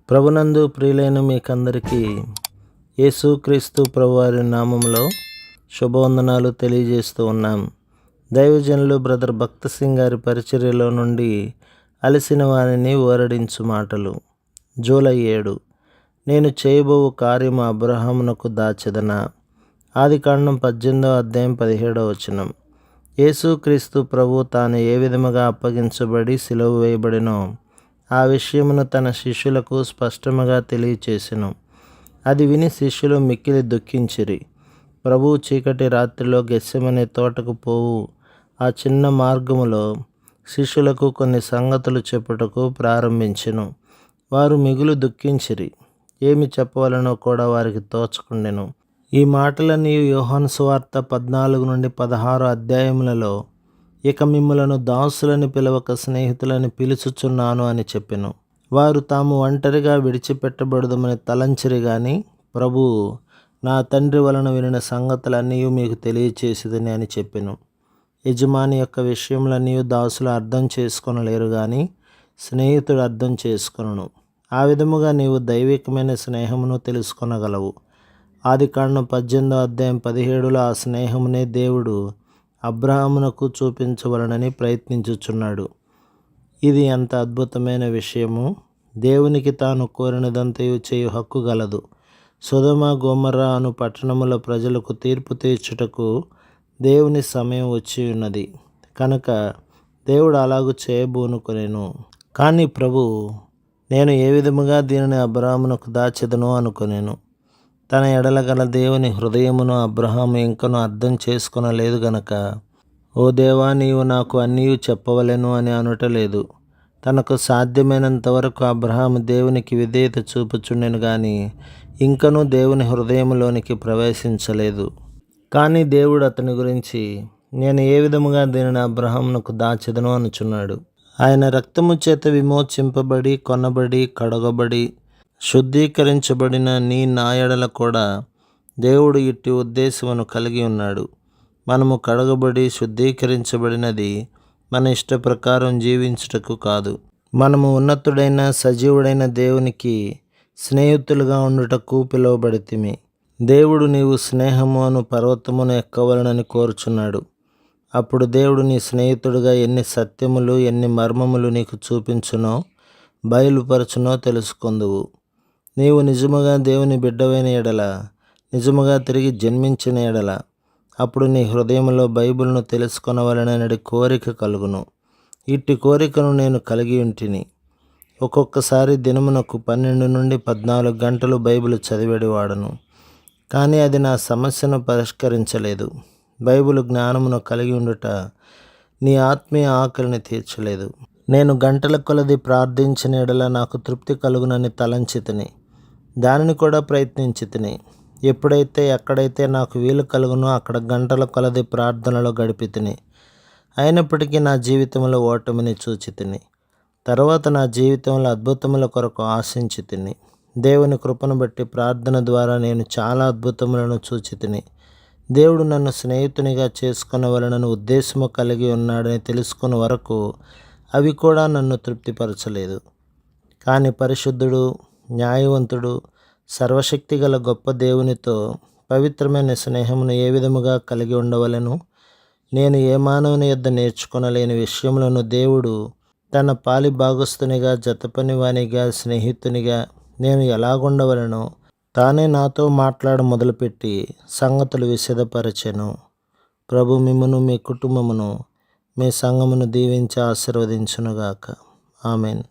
ప్రభునందు ప్రియులైన మీకందరికీ యేసుక్రీస్తు ప్రభువారి నామంలో శుభవందనాలు తెలియజేస్తూ ఉన్నాం. దైవజనులు బ్రదర్ భక్త సింగ్ గారి పరిచర్యలో నుండి అలసిన వారిని ఓరడించు మాటలు. జూలై 7. నేను చేయబోవు కార్యము అబ్రహామునకు దాచెదనా. ఆదికాండం 18:17. యేసుక్రీస్తు ప్రభు తాను ఏ విధముగా అప్పగించబడి సిలువ వేయబడినో ఆ విషయమును తన శిష్యులకు స్పష్టముగా తెలియచేసెను. అది విని శిష్యులు మిక్కిలి దుఃఖించిరి. ప్రభువు చీకటి రాత్రిలో గెత్సెమనే తోటకు పోవు ఆ చిన్న మార్గములో శిష్యులకు కొన్ని సంగతులు చెప్పుటకు ప్రారంభించెను. వారు మిగులు దుఃఖించిరి. ఏమి చెప్పవలనో కూడా వారికి తోచకుండెను. ఈ మాటలన్నీ యోహాను సువార్త 14-16 అధ్యాయములలో ఇక మిమ్ములను దాసులని పిలవక స్నేహితులని పిలుచుచున్నాను అని చెప్పెను. వారు తాము ఒంటరిగా విడిచిపెట్టబడదుమని తలంచిరి గాని ప్రభువు నా తండ్రి వలన వినిన సంగతులన్నీ మీకు తెలియచేసిదని అని చెప్పెను. యజమాని యొక్క విషయములన్నీ దాసులు అర్థం చేసుకొనలేరు గాని స్నేహితుడు అర్థం చేసుకొనును. ఆ విధముగా నీవు దైవికమైన స్నేహమును తెలుసుకొనగలవు. ఆదికాండం 18:17 ఆ స్నేహమునే దేవుడు అబ్రహామునకు చూపించవలనని ప్రయత్నించుచున్నాడు. ఇది ఎంత అద్భుతమైన విషయము! దేవునికి తాను కోరినదంతయు చేయు హక్కు గలదు. సొదొమ గొమొర్రా అను పట్టణముల ప్రజలకు తీర్పు తీర్చుటకు దేవుని సమయం వచ్చి ఉన్నది కనుక దేవుడు అలాగూ చేయబూనుకొనెను. కానీ ప్రభు నేను ఏ విధముగా దీనిని అబ్రహామునకు దాచెదనో అనుకొనెను. తన ఎడల గల దేవుని హృదయమును అబ్రహాము ఇంకను అర్థం చేసుకొనలేదు గనక ఓ దేవా నీవు నాకు అన్నీయు చెప్పవలెను అని అనుటలేదు. తనకు సాధ్యమైనంత వరకు అబ్రహాము దేవునికి విధేయత చూపుచుండెను గాని ఇంకనూ దేవుని హృదయంలోనికి ప్రవేశించలేదు. కానీ దేవుడు అతని గురించి నేను ఏ విధముగా దీనిని అబ్రహామునకు దాచెదను అనుచున్నాడు. ఆయన రక్తము చేత విమోచింపబడి కొనబడి కడగబడి శుద్ధీకరించబడిన నా ఎడల కూడా దేవుడు ఇట్టి ఉద్దేశమును కలిగి ఉన్నాడు. మనము కడగబడి శుద్ధీకరించబడినది మన ఇష్ట ప్రకారం జీవించుటకు కాదు. మనము ఉన్నతుడైన సజీవుడైన దేవునికి స్నేహితులుగా ఉండుటకు పిలువబడితిమి. దేవుడు నీవు స్నేహము అను పర్వతమును ఎక్కవలనని కోరుచున్నాడు. అప్పుడు దేవుడు నీ స్నేహితుడుగా ఎన్ని సత్యములు ఎన్ని మర్మములు నీకు చూపించునో బయలుపరచునో తెలుసుకొందువు. నీవు నిజముగా దేవుని బిడ్డవైన ఎడల నిజముగా తిరిగి జన్మించిన ఎడల అప్పుడు నీ హృదయంలో బైబిల్ను తెలుసుకొనవలనని కోరిక కలుగును. ఇట్టి కోరికను నేను కలిగి ఉంటిని. ఒక్కొక్కసారి దినమునకు 12-14 గంటలు బైబిల్ చదివేవాడను. కానీ అది నా సమస్యను పరిష్కరించలేదు. బైబిల్ జ్ఞానమును కలిగి ఉండుట నీ ఆత్మీయ ఆకలిని తీర్చలేదు. నేను గంటల కొలది ప్రార్థించిన ఎడల నాకు తృప్తి కలుగునని తలంచితిని. దానిని కూడా ప్రయత్నించితిని. ఎప్పుడైతే ఎక్కడైతే నాకు వీలు కలుగునో అక్కడ గంటల కొలది ప్రార్థనలో గడిపితిని. అయినప్పటికీ నా జీవితంలో ఓటమిని చూచితిని. తర్వాత నా జీవితంలో అద్భుతముల కొరకు ఆశించితిని. దేవుని కృపను బట్టి ప్రార్థన ద్వారా నేను చాలా అద్భుతములను చూచితిని. దేవుడు నన్ను స్నేహితునిగా చేసుకొనవలనని ఉద్దేశము కలిగి ఉన్నాడని తెలుసుకున్న వరకు అవి కూడా నన్ను తృప్తిపరచలేదు. కానీ పరిశుద్ధుడు న్యాయవంతుడు సర్వశక్తిగల గొప్ప దేవునితో పవిత్రమైన స్నేహమును ఏ విధముగా కలిగి ఉండవలెను, నేను ఏ మానవుని యొద్ద నేర్చుకొనలేని విషయములను దేవుడు తన పాలి భాగస్థునిగా జతపనివానిగా స్నేహితునిగా నేను ఎలాగుండవలెనో తానే నాతో మాట్లాడ మొదలుపెట్టి సంగతులు విశదపరచెను. ప్రభు మిమ్మును మీ కుటుంబమును మీ సంఘమును దీవించి ఆశీర్వదించునుగాక. ఆమెన్.